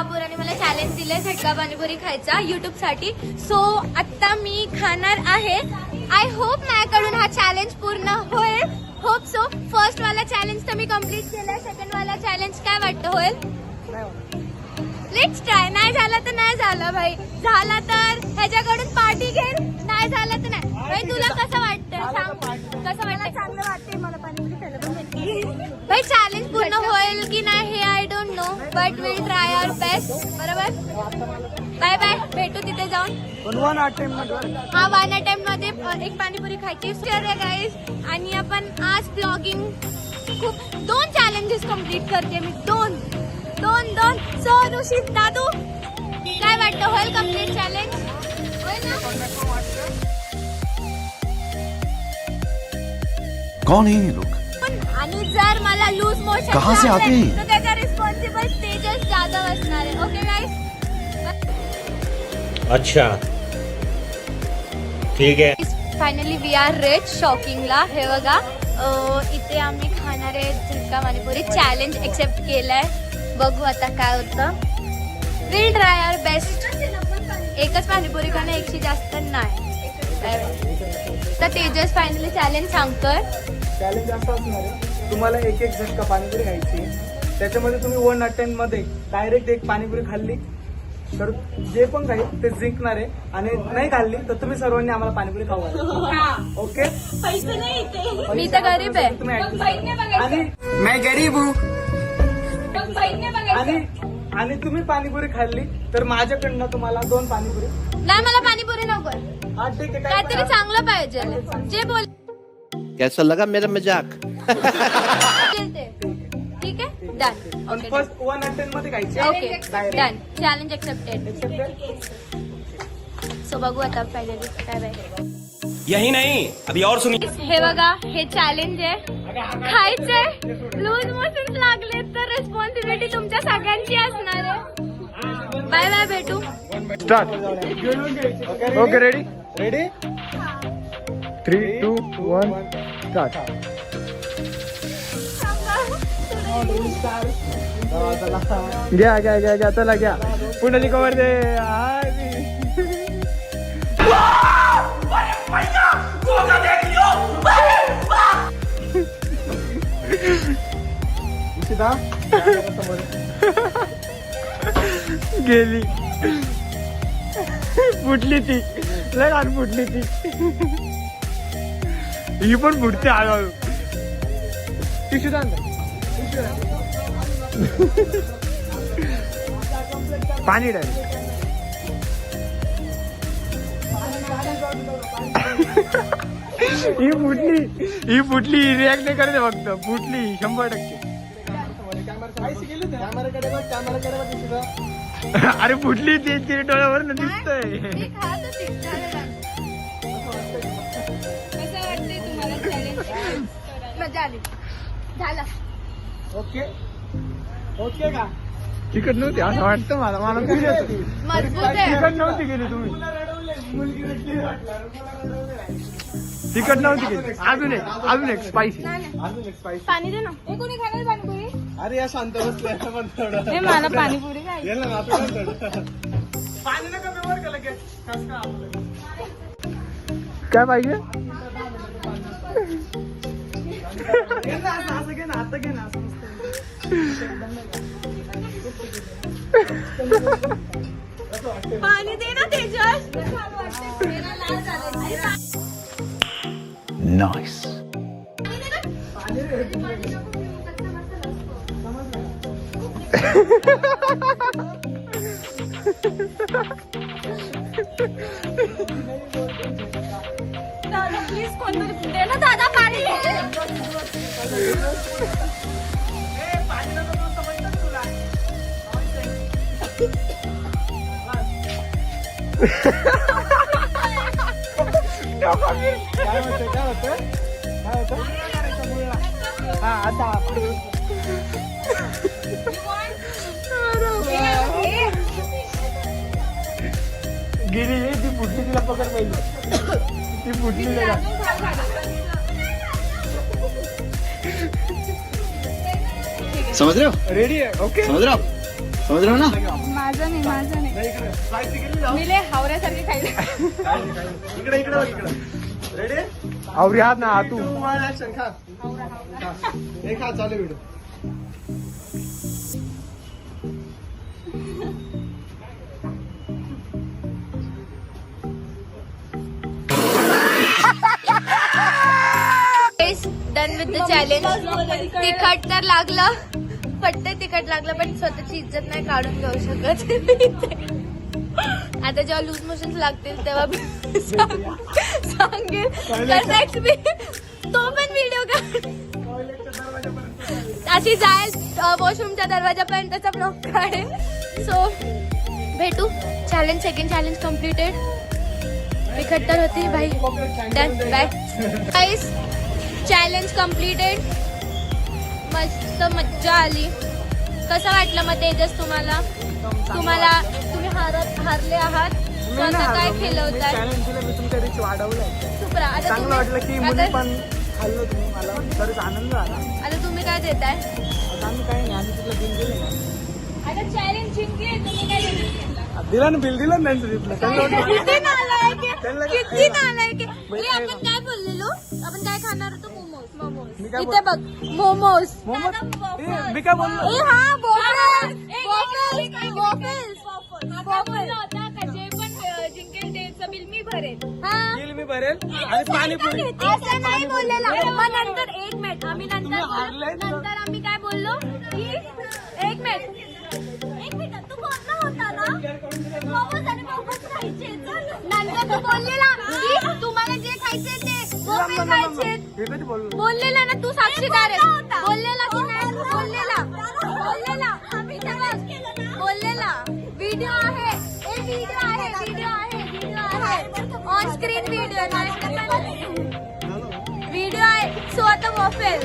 बाबूराने मला चॅलेंज दिले झटका पाणीपुरी खायचा युट्यूब साठी. सो आता मी खाणार आहे. आय होप माझ्याकडून हा चॅलेंज पूर्ण होईल. Hope so. फर्स्ट वाला चॅलेंज तर मी कम्प्लीट केलाय. सेकंड वाला चॅलेंज काय वाटतं होईल? Let's try. नाही झाला तर नाही झालं भाई. झाला तर ह्याच्याकडून पार्टी घेईल. नाही झालं तर नाही. भाई तुला कसं वाटतं सांग. कसं वाटतं? चांगलं वाटतंय मला पाणीपुरी खायला पण भेटली. भाई चॅलेंज पूर्ण होईल की नाही हे I don't know but will try our best. बरोबर. Bye bye. भेटू तिथे जाऊन. हा 1 अटेम्प्ट मध्ये एक पाणीपुरी खायची आहे गाईज. आणि आपण आज ब्लॉगिंग खूप 2 चॅलेंजेस कम्प्लीट करते मी. दोन. सो ऋषित दादू काय वाटतं होईल कम्प्लीट चॅलेंज? होईल ना? कौन है ये लोग? आणि जर मला लूज मोशन कहाँ से आते हैं? तर त्याचा रिस्पॉन्सिबल तेजस जाधव असणार आहे. Okay guys. अच्छा ठीक आहे. Finally we are reach. शॉकिंगला हे बघा. इथे आम्ही खाणार आहे झटका पाणीपुरी. चॅलेंज एक्सेप्ट केलंय. बघू आता काय होतं. Will try our best. एकच पाणीपुरी खाणं 100 जास्त नाही. तर तेजस फायनली चॅलेंज सांगतोय. चॅलेंज असं असणार आहे तुम्हाला एक झटका पाणीपुरी खायची. त्याच्यामध्ये तुम्ही 1 अटेम्प्ट मध्ये डायरेक्ट एक पाणीपुरी खाल्ली तर जे पण खाईल ते जिंकणार आहे. आणि नाही खाल्ली तर तुम्ही सर्वांनी आम्हाला पाणीपुरी खाऊ घाला. ओके. पैसे नाही. मी तर गरीब आहे. तुम्ही आणि मैं गरीब हूँ. आणि तुम्ही पाणीपुरी खाल्ली तर माझ्याकडनं तुम्हाला 2 पाणीपुरी. नाही मला पाणीपुरी नको. हा ठीक आहे. काहीतरी चांगलं पाहिजे. जे बोल कैसा लगा मेरा मजाक? ठीक आहे. डन. पण फर्स्ट 1 अटेम्प्ट मध्ये खायची. Okay done. Challenge accepted. So बघू आता फायनली काय बाय. यही नहीं अभी और सुनिए. हे बघा हे चॅलेंज आहे. खायचंय. लूज मोशन्स लागले तर रिस्पॉन्सिबिलिटी तुमच्या सगळ्यांची असणार आहे. Bye bye. भेटू. स्टार्ट. Okay ready. 3, 2, 1 स्टार्ट. घ्या चला घ्या. पुण्याची कवर दे. गेली. फुटली ती. लहान फुटली ती. ही पण फुटते हळूहळू. टिश्यू पाणी डायरेक्ट. ही फुटली रिॲक्ट नाही करते फक्त. फुटली 100%. अरे फुटली ती डोळ्यावर दिसतंय. मजा आली. झालं. ओके का? तिकट नव्हती असं वाटतं मला. मजबूत आहे. तिकट नव्हती गेली तुम्ही. तिकट नव्हती गेली. अजून एक स्पायसी. पाणी दे ना. हे कोणी खाणार पाणीपुरी? अरे या शांत बसले. हे मला पाणीपुरी खायची. पाणी नका व्यवहार केला की काय पाहिजे. असं घे ना. आता घे ना. पाणी दे ना तेजस. नाइस. प्लीज कोणतरी दे ना दादा पाणी. काय होतं हा आता गिरी ती फुटली. तिला पकड पाहिजे. ती फुटली. समझ रहे हो? रेडी आहे. ओके समझ रहे हो? समझ रहे हो ना? माझं नाही माझं नाही नाही इकडे स्लाइस केली जाऊ मी लय हावऱ्यासारखी खायला इकडे इकडे बघ इकडे रेडी आवरी हात ना तू ऍक्शन खा हे खा चालू video done with the challenge. तिखट तर लागलं पट्टे तिखट लागलं पण स्वतःची इज्जत नाही काढून घेऊ शकत. आता जेव्हा लूज मोशन लागतील तेव्हा मी सांगेल तर नेक्स्ट मी तो पण व्हिडिओ काढ अशी जाईल वॉशरूमच्या दरवाजापर्यंतचा ब्लॉग काढेल. सो भेटू चॅलेंज सेकंड चॅलेंज कम्प्लिटेड. तिखट तर होती भाई. Done by guys. Challenge completed. मस्त मज्जा आली. कसं वाटलं मग तेजस तुम्हाला? तुम्ही हारले आहात. स्वतः काय केलं होतं? चॅलेंज केलं मी तुमच्या रिच वाढवलंय. सुप्रा आता चांगलं वाटलं की मुली पण खाल्लं तुम्ही मला खरंच आनंद झाला. आता तुम्ही काय देताय? आता आम्ही काही नाही आम्ही तुला बिल दिलं ना. आता चॅलेंज जिंकली तुम्ही काय देताय? दिला ना बिल दिलं ना त्यांचं तिथलं त्यांना वाटलं- किती नालायक आहे. त्यांना- किती नालायक आहे. ए, आपण काय बोललेलो? आपण काय खाणार होतो? मोमोज. मी काय इथे बघ मोमोज. मोहम्मद मी काय बोललो ए हा वॉफल्स. हा बिल मी भरेल आणि पाणीपुरी असं नाही बोललेला. मग नंतर एक मिनिट आम्ही तुम्ही हारलाय तुला. नंतर आम्ही काय बोललो की एक मिनिट तू बोलला होता ना मोमोज आणि मोमोज खायचे. नंतर तू बोललेला की तुम्हाला जे खायचे ते मोमोज खायचे. हे कधी बोललो बोललेला ना तू साक्षीदार आहे. बोललेला की नाही? बोललेला आम्ही बोललेला. व्हिडिओ आहे ऑन स्क्रीन व्हिडिओ आहे. सो आता वॉफेल.